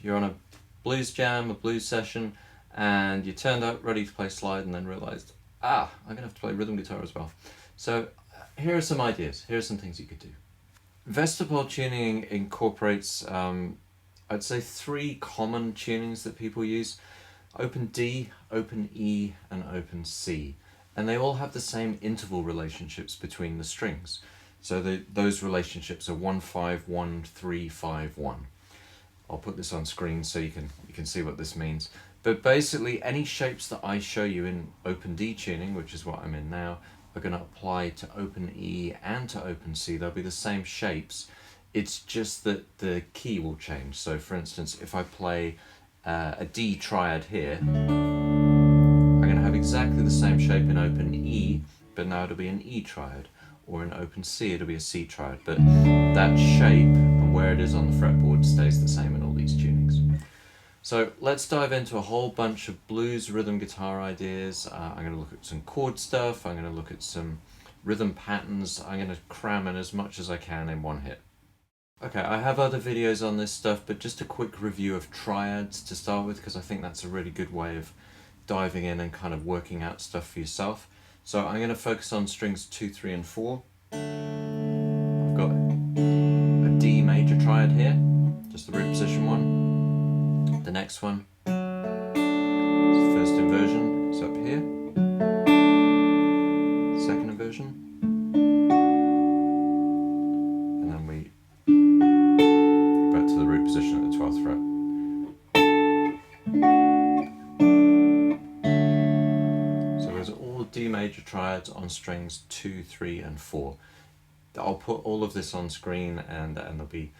you're on a blues jam, a blues session, and you turned up ready to play slide and then realized, I'm gonna have to play rhythm guitar as well. So here are some ideas, here are some things you could do. Vestapol tuning incorporates, I'd say 3 common tunings that people use: open D, open E, and open C. And they all have the same interval relationships between the strings. So those relationships are 1-5, 1-3, 5-1. I'll put this on screen so you can see what this means. But basically any shapes that I show you in open D tuning, which is what I'm in now, are going to apply to open E and to open C. They'll be the same shapes. It's just that the key will change. So for instance, if I play a D triad here, I'm going to have exactly the same shape in open E, but now it'll be an E triad. Or in open C, it'll be a C triad. But that shape and where it is on the fretboard stays the same in all these tunings. So let's dive into a whole bunch of blues rhythm guitar ideas. I'm going to look at some chord stuff. I'm going to look at some rhythm patterns. I'm going to cram in as much as I can in one hit. Okay, I have other videos on this stuff, but just a quick review of triads to start with, because I think that's a really good way of diving in and kind of working out stuff for yourself. So I'm going to focus on strings 2, 3, and 4. I've got a D major triad here, just the root position one. The next one is the first inversion, it's up here. Second inversion. And then we go back to the root position at the 12th fret. D major triads on strings 2, 3, and 4. I'll put all of this on screen, and there'll be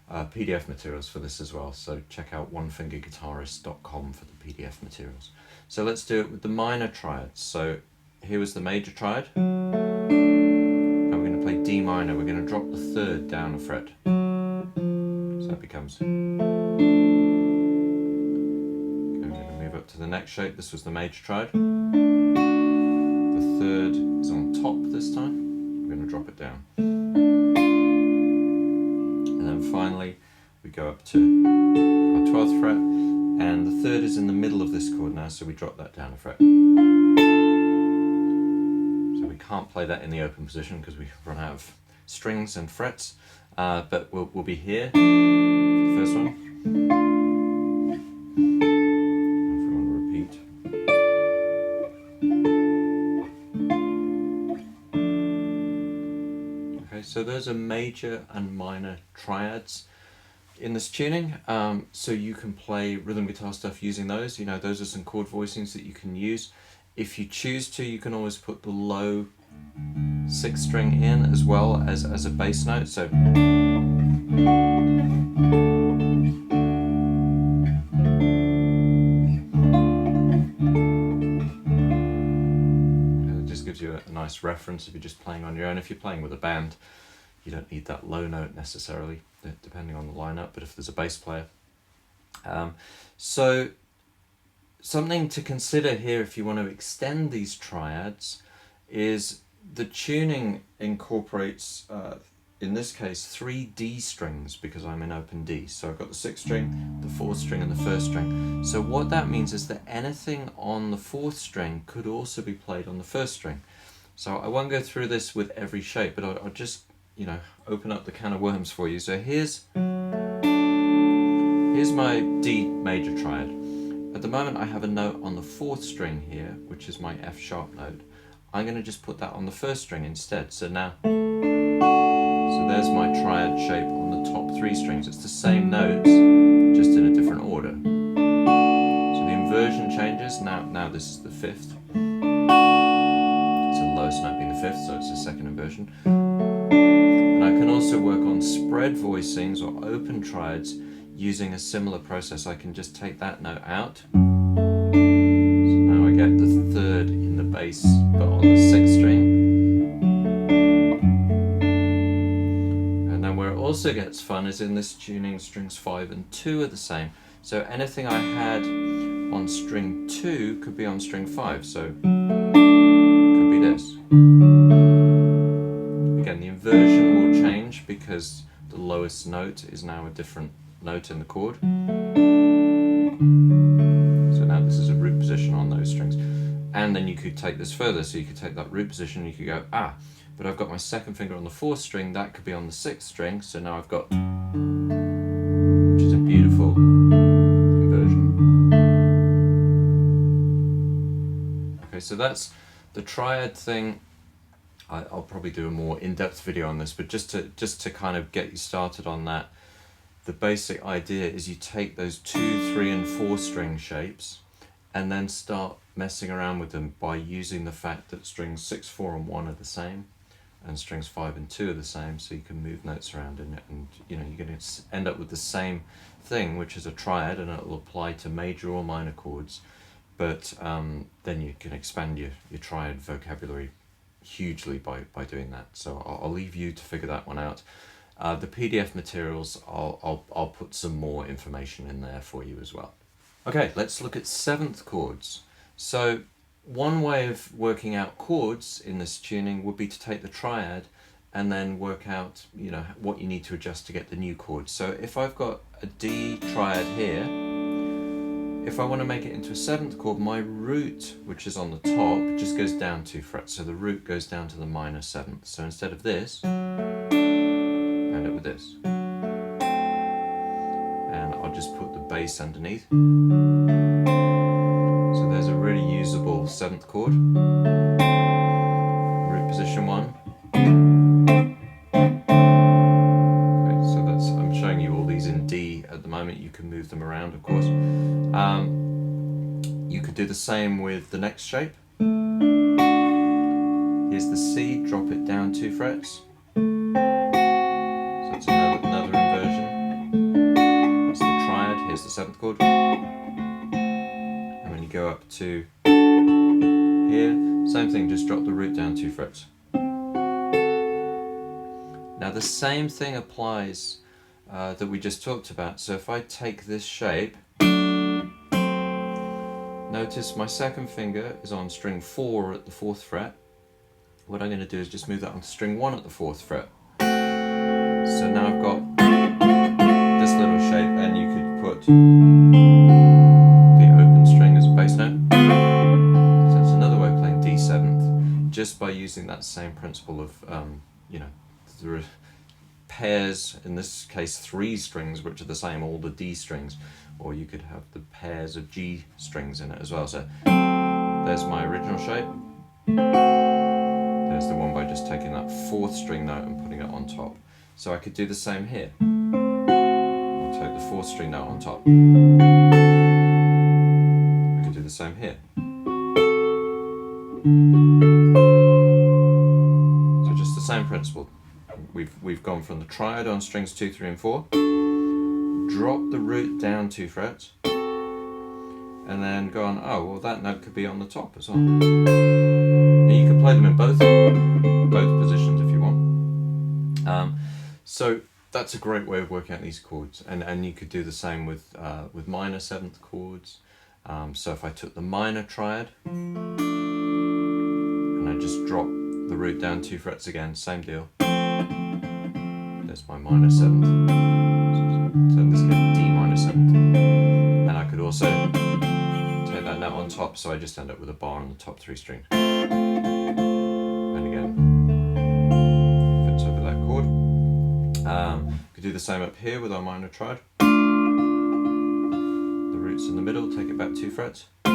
PDF materials for this as well, so check out onefingerguitarist.com for the PDF materials. So let's do it with the minor triads. So here was the major triad, and we're going to play D minor. We're going to drop the 3rd down a fret, so that becomes. Okay, we're going to move up to the next shape. This was the major triad. 3rd is on top this time. We're going to drop it down. And then finally we go up to our 12th fret, and the 3rd is in the middle of this chord now, so we drop that down a fret. So we can't play that in the open position because we run out of strings and frets, but we'll be here for the first one. So those are major and minor triads in this tuning. So you can play rhythm guitar stuff using those. You know, those are some chord voicings that you can use. If you choose to, you can always put the low 6th string in as well as a bass note. So it just gives you a nice reference if you're just playing on your own. If you're playing with a band, you don't need that low note necessarily, depending on the lineup, but if there's a bass player. So something to consider here if you want to extend these triads is the tuning incorporates, in this case, 3 D strings, because I'm in open D. So I've got the 6th string, the 4th string, and the 1st string. So what that means is that anything on the 4th string could also be played on the 1st string. So I won't go through this with every shape, but I'll just, you know, open up the can of worms for you. So here's my D major triad. At the moment I have a note on the 4th string here, which is my F sharp note. I'm going to just put that on the 1st string instead. So now, so there's my triad shape on the top 3 strings. It's the same notes, just in a different order. So the inversion changes. Now this is the 5th. So the lowest note being the 5th, so it's the 2nd inversion. And I can also work on spread voicings or open triads using a similar process. I can just take that note out. So now I get the 3rd in the bass, but on the 6th string. And then where it also gets fun is in this tuning, strings 5 and 2 are the same. So anything I had on string 2 could be on string 5. So it could be this. Again, the inversion will change because the lowest note is now a different note in the chord. And then you could take this further, so you could take that root position and you could go, ah, but I've got my second finger on the 4th string, that could be on the 6th string, so now I've got, which is a beautiful inversion. Okay, so that's the triad thing. I'll probably do a more in-depth video on this, but just to kind of get you started on that, the basic idea is you take those 2, 3, and 4 string shapes and then start messing around with them by using the fact that strings 6, 4, and 1 are the same, and strings 5 and 2 are the same, so you can move notes around in it, and you know, you're going to end up with the same thing, which is a triad, and it'll apply to major or minor chords, but then you can expand your triad vocabulary hugely by doing that. So I'll leave you to figure that one out. The PDF materials, I'll put some more information in there for you as well. Okay, let's look at 7th chords. So one way of working out chords in this tuning would be to take the triad and then work out, you know, what you need to adjust to get the new chords. So if I've got a D triad here, if I want to make it into a 7th chord, my root, which is on the top, just goes down 2 frets. So the root goes down to the minor 7th. So instead of this, end it with this. And I'll just put the bass underneath. So there's a really usable 7th chord. Root position 1. Okay, so I'm showing you all these in D at the moment. You can move them around, of course. You could do the same with the next shape. Here's the C, drop it down 2 frets. So it's another inversion. That's the triad, here's the 7th chord. And when you go up to here, same thing, just drop the root down 2 frets. Now the same thing applies that we just talked about. So if I take this shape, notice my second finger is on string 4 at the 4th fret. What I'm going to do is just move that onto string 1 at the 4th fret. So now I've got this little shape, and you could put the open string as a bass note. So that's another way of playing D 7th, just by using that same principle of, you know, the pairs, in this case 3 strings, which are the same, all the D strings, or you could have the pairs of G strings in it as well. So there's my original shape. There's the one by just taking that 4th string note and putting it on top. So I could do the same here. I'll take the 4th string note on top. I could do the same here. So just the same principle. We've gone from the triad on strings 2, 3, and 4. Drop the root down 2 frets, and then go on, oh, well, that note could be on the top as well. Now you can play them in both positions if you want. So that's a great way of working out these chords, and you could do the same with minor 7th chords. So if I took the minor triad, and I just drop the root down 2 frets again, same deal. There's my minor 7th. So in this case, D minor 7th. And I could also take that note on top, so I just end up with a bar on the top 3 strings. And again, fits over that chord. Could do the same up here with our minor triad. The root's in the middle, take it back 2 frets. So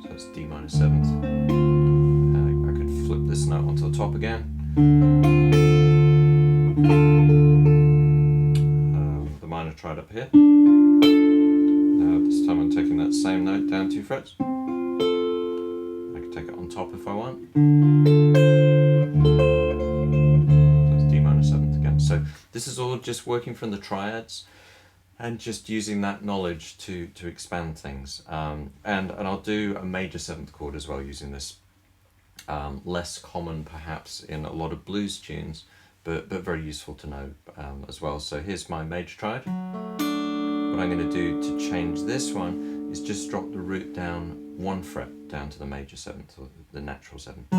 that's D minor 7th. And I could flip this note onto the top again. The minor triad up here. Now this time I'm taking that same note down 2 frets. I can take it on top if I want. That's D minor 7th again. So this is all just working from the triads and just using that knowledge to expand things. And I'll do a major 7th chord as well using this. Less common perhaps in a lot of blues tunes, but very useful to know as well. So here's my major triad. What I'm going to do to change this one is just drop the root down 1 fret down to the major 7th, or the natural 7th.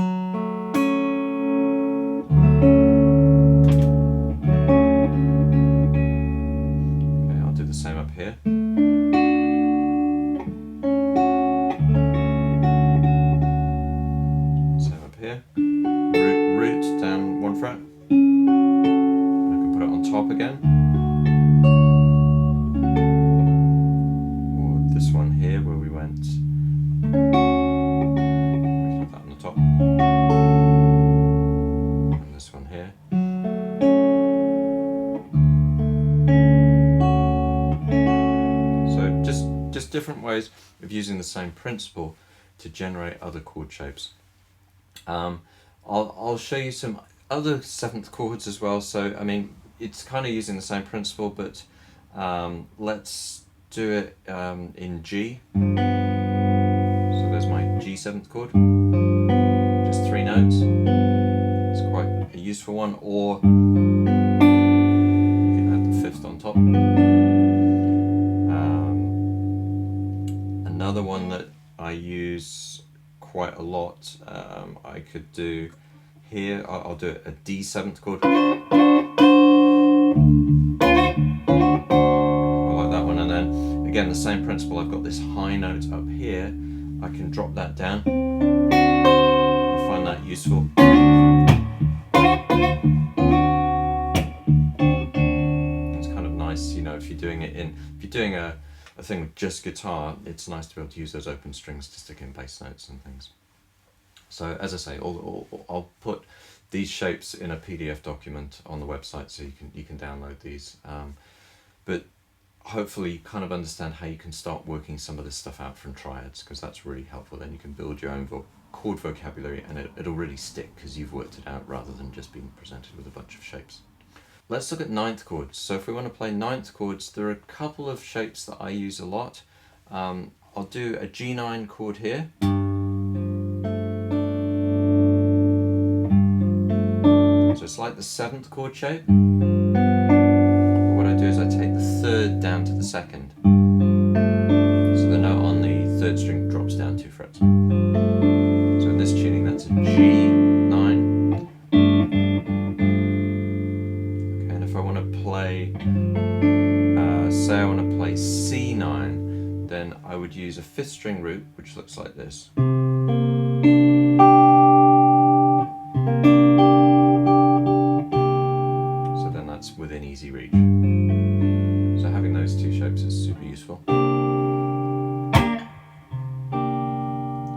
Okay, I'll do the same up here. just different ways of using the same principle to generate other chord shapes. I'll show you some other 7th chords as well. So I mean, it's kind of using the same principle, but let's do it in G. So there's my G 7th chord, just 3 notes. It's quite a useful one, or you can add the 5th on top. Another one that I use quite a lot, I could do here, I'll do a D 7th chord. I like that one, and then again the same principle, I've got this high note up here, I can drop that down. I find that useful. It's kind of nice, you know, if you're doing a thing with just guitar, it's nice to be able to use those open strings to stick in bass notes and things. So as I say, I'll put these shapes in a PDF document on the website, so you can download these. But hopefully you kind of understand how you can start working some of this stuff out from Triads, because that's really helpful. Then you can build your own chord vocabulary, and it'll really stick because you've worked it out rather than just being presented with a bunch of shapes. Let's look at 9th chords. So if we want to play 9th chords, there are a couple of shapes that I use a lot. I'll do a G9 chord here. So it's like the 7th chord shape. But what I do is I take the 3rd down to the 2nd. So the note on the 3rd string drops down 2 frets. So in this tuning, that's a G9. Okay, and if I want to play, say I want to play C9, then I would use a 5th string root, which looks like this. Within easy reach. So having those two shapes is super useful.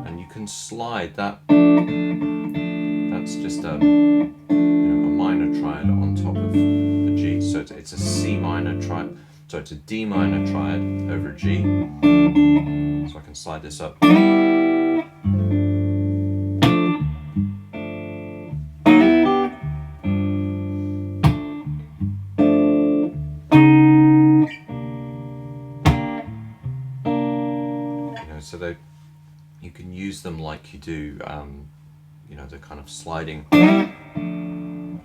And you can slide that. That's just a minor triad on top of a G. So it's a C minor triad. So it's a D minor triad over a G. So I can slide this up. So that you can use them like you do, the kind of sliding thing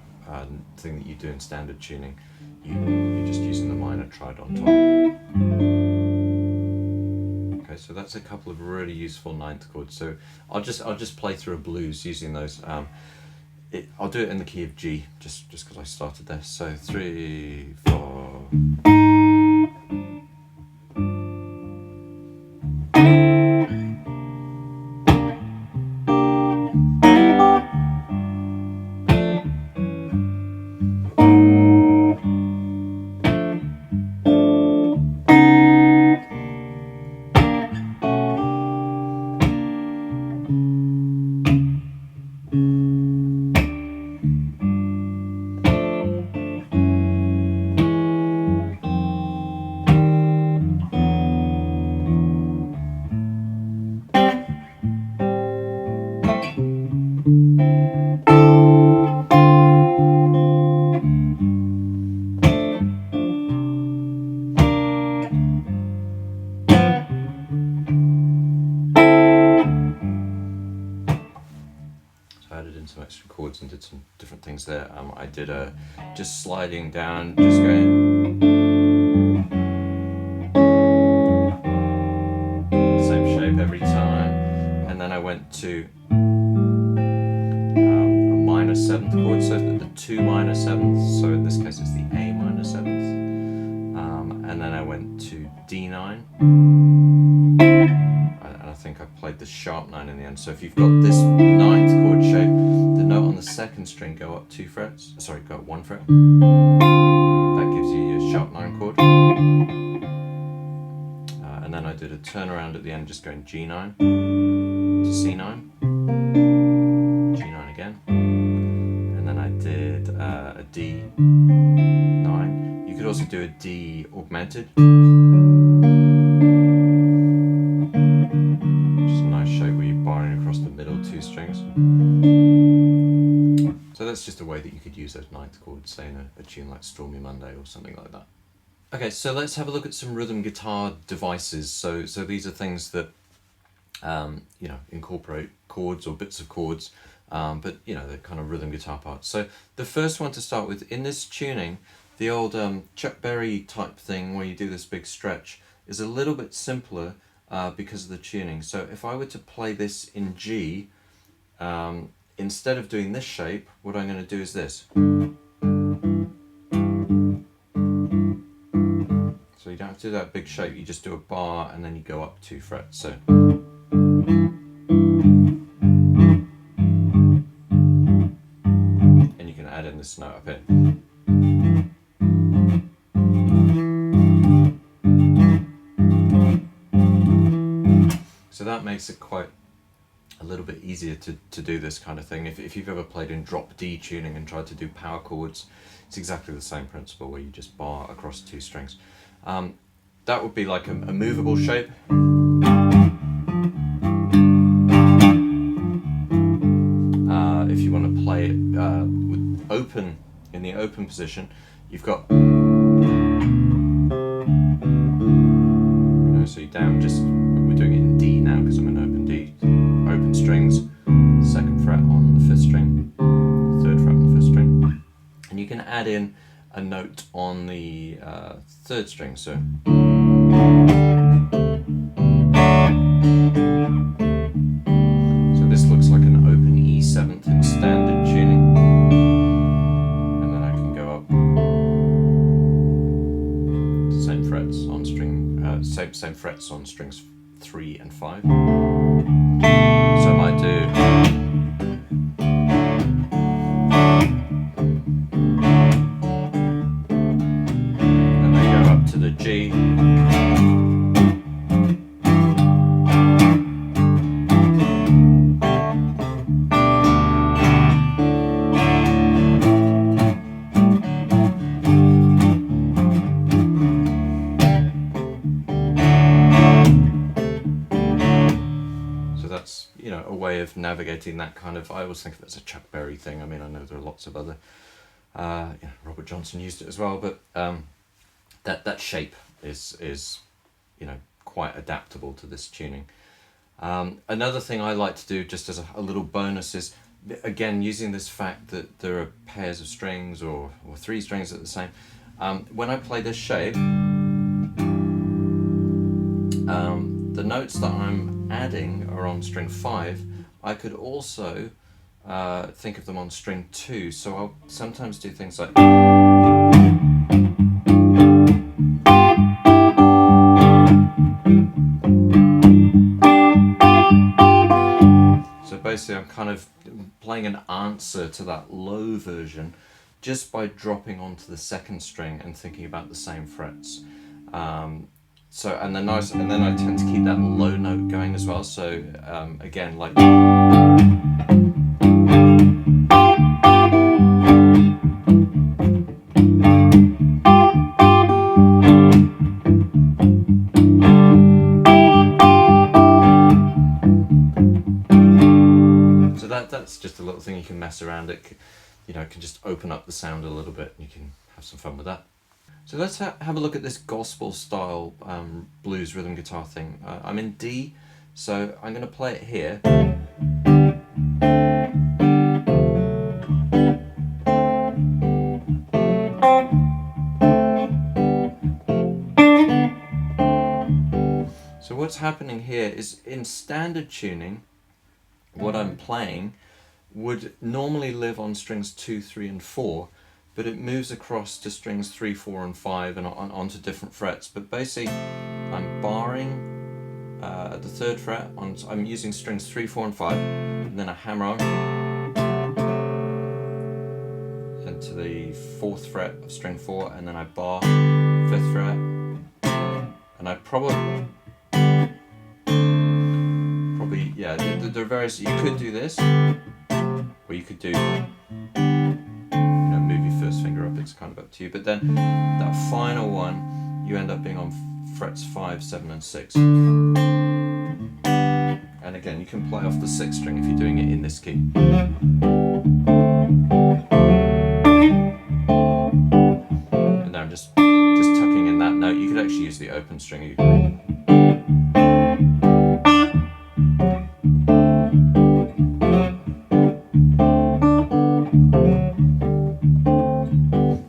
that you do in standard tuning. You're just using the minor triad on top. Okay, so that's a couple of really useful 9th chords. So I'll just play through a blues using those. I'll do it in the key of G, just because I started there. So 3, 4. Some extra chords and did some different things there. I did just sliding down, just going same shape every time, and then I went to a minor 7th chord, so the 2 minor 7ths, so in this case it's the A minor 7th, and then I went to D9, and I think I played the sharp 9 in the end. So if you've got this 9th chord shape, the note on the 2nd string go up 2 frets, sorry, go up 1 fret. That gives you your sharp 9 chord. And then I did a turnaround at the end, just going G9 to C9, G9 again, and then I did a D9. You could also do a D augmented. just a way that you could use those ninth chords, say in a tune like Stormy Monday or something like that. Okay, so let's have a look at some rhythm guitar devices. So these are things that you know, incorporate chords or bits of chords, but you know, they're kind of rhythm guitar parts. So the first one to start with in this tuning, the old Chuck Berry type thing where you do this big stretch, is a little bit simpler because of the tuning. So if I were to play this in G, instead of doing this shape, what I'm going to do is this. So you don't have to do that big shape, you just do a bar and then you go up 2 frets. So and you can add in this note up here. So that makes it quite a little bit easier to do this kind of thing. If you've ever played in drop D tuning and tried to do power chords, it's exactly the same principle where you just bar across 2 strings. That would be like a movable shape. If you want to play it with open, in the open position, you've got, so you're down just, we're doing it in D now because I'm in open D, open strings, 2nd fret on the 5th string, 3rd fret on the 5th string, and you can add in a note on the 3rd string, so this looks like an open E7th in standard tuning, and then I can go up same frets on string, same frets on strings 3 and 5. So I might do, and then go up to the G. You know, a way of navigating that kind of, I always think of it as a Chuck Berry thing. I mean, I know there are lots of other, you know, Robert Johnson used it as well, but that shape is you know, quite adaptable to this tuning. Another thing I like to do just as a little bonus is, again, using this fact that there are pairs of strings or 3 strings at the same, when I play this shape, the notes that I'm adding are on string 5. I could also think of them on string 2, so I'll sometimes do things like, so basically I'm kind of playing an answer to that low version just by dropping onto the 2nd string and thinking about the same frets. So and then I tend to keep that low note going as well. So again, like, so that's just a little thing you can mess around. It, you know, it can just open up the sound a little bit, and you can have some fun with that. So let's have a look at this gospel style blues rhythm guitar thing. I'm in D, so I'm going to play it here. So what's happening here is, in standard tuning, what I'm playing would normally live on strings 2, 3 and 4, but it moves across to strings 3, 4 and 5 and onto different frets. But basically I'm barring at the 3rd fret, I'm using strings 3, 4 and 5, and then I hammer on into the 4th fret of string 4, and then I bar 5th fret, and I probably, yeah, there are various, you could do this, or you could do, move your 1st finger up, it's kind of up to you. But then that final one, you end up being on frets 5, 7 and 6. And again, you can play off the 6th string if you're doing it in this key. And then I'm just tucking in that note. You could actually use the open string.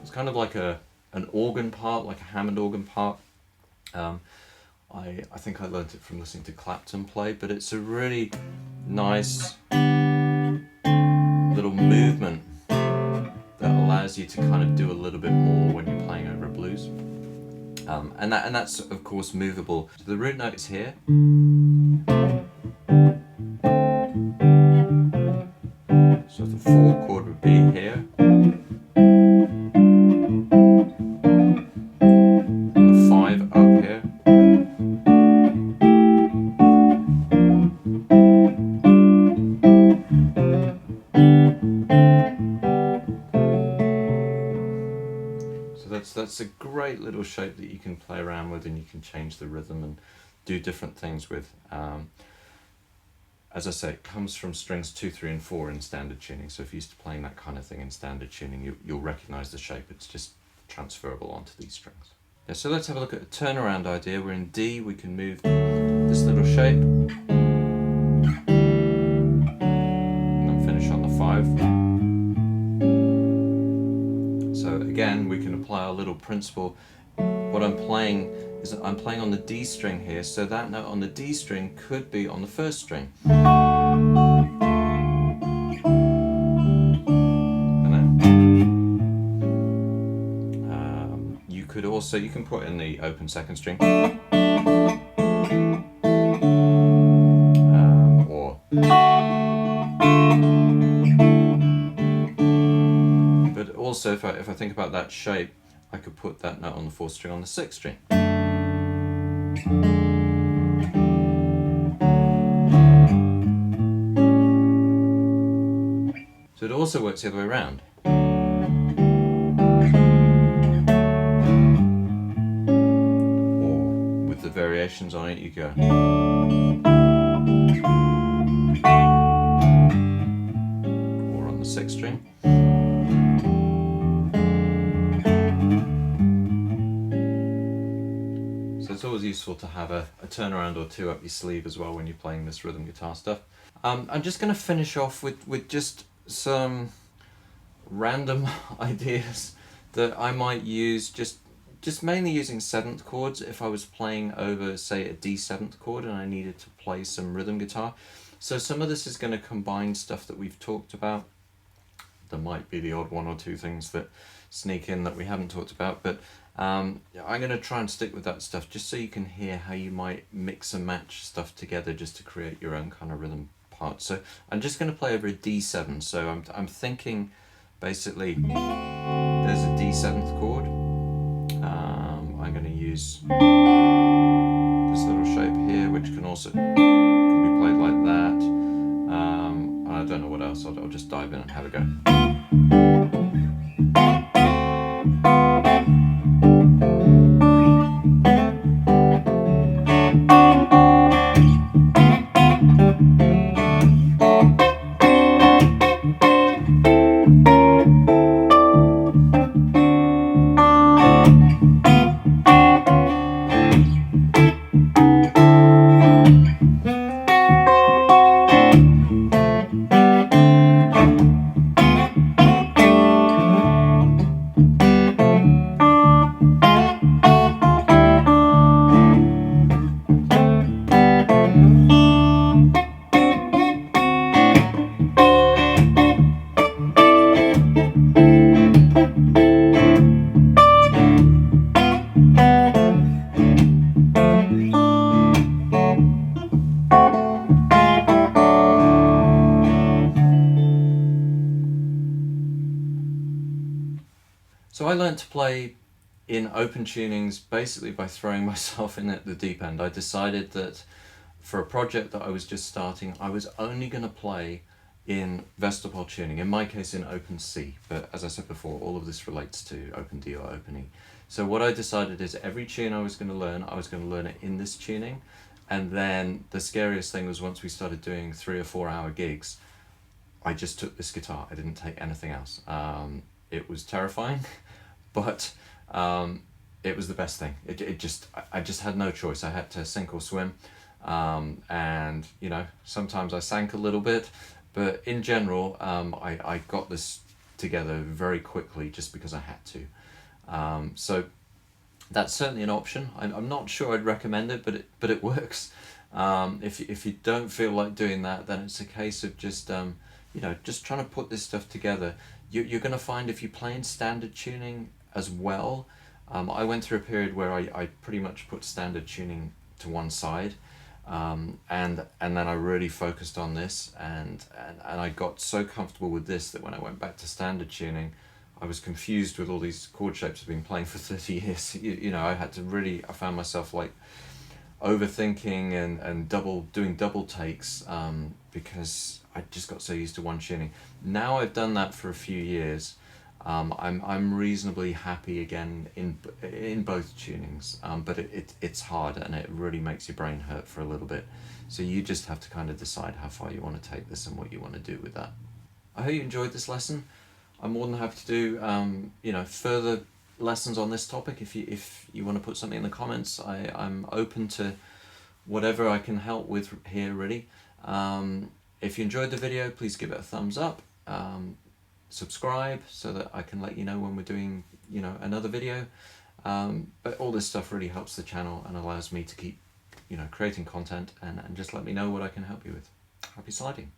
It's kind of like an organ part, like a Hammond organ part. I think I learned it from listening to Clapton play, but it's a really nice little movement that allows you to kind of do a little bit more when you're playing over a blues. And that's of course movable. So the root note is here. So the 4 chord would be here. And the 5 up here. So that's a great little shape that you can play around with, and you can change the rhythm and do different things with. As I say, it comes from strings 2, 3 and 4 in standard tuning, so if you're used to playing that kind of thing in standard tuning, you'll recognise the shape. It's just transferable onto these strings. Yeah, so let's have a look at a turnaround idea. We're in D, we can move this little shape and then finish on the 5. So again, we can apply our little principle. What I'm playing is I'm playing on the D string here, so that note on the D string could be on the first string. And then you can put in the open second string. But also if I think about that shape, I could put that note on the 4th string on the 6th string. So it also works the other way around. Or with the variations on it, you go. Or on the 6th string. So it's always useful to have a turnaround or two up your sleeve as well when you're playing this rhythm guitar stuff. I'm just going to finish off with just some random ideas that I might use, just mainly using 7th chords if I was playing over, say, a D7th chord and I needed to play some rhythm guitar. So some of this is going to combine stuff that we've talked about. There might be the odd 1 or 2 things that sneak in that we haven't talked about, but I'm going to try and stick with that stuff just so you can hear how you might mix and match stuff together just to create your own kind of rhythm part. So I'm just going to play over a D7, so I'm thinking basically there's a D7th chord. I'm going to use this little shape here, which can also be played like that. And I don't know what else, I'll just dive in and have a go. So I learned to play in open tunings basically by throwing myself in at the deep end. I decided that for a project that I was just starting, I was only going to play in Vestapol tuning, in my case in open C, but as I said before, all of this relates to open D or open E. So what I decided is every tune I was going to learn it in this tuning, and then the scariest thing was once we started doing 3 or 4 hour gigs, I just took this guitar. I didn't take anything else. It was terrifying, but it was the best thing. I just had no choice. I had to sink or swim, and you know, sometimes I sank a little bit, but in general, I got this together very quickly just because I had to. So that's certainly an option. I'm not sure I'd recommend it, but it works. If you don't feel like doing that, then it's a case of just you know, just trying to put this stuff together. You're going to find if you play in standard tuning as well. I went through a period where I pretty much put standard tuning to one side, and then I really focused on this, and I got so comfortable with this that when I went back to standard tuning, I was confused with all these chord shapes I've been playing for 30 years. You know, I found myself like overthinking and doing double takes, because I just got so used to one tuning. Now I've done that for a few years. I'm reasonably happy again in both tunings, but it's hard, and it really makes your brain hurt for a little bit. So you just have to kind of decide how far you want to take this and what you want to do with that. I hope you enjoyed this lesson. I'm more than happy to do you know, further lessons on this topic. If you want to put something in the comments, I'm open to whatever I can help with here, really. If you enjoyed the video, please give it a thumbs up. Subscribe so that I can let you know when we're doing, you know, another video. But all this stuff really helps the channel and allows me to keep, you know, creating content, and just let me know what I can help you with. Happy sliding.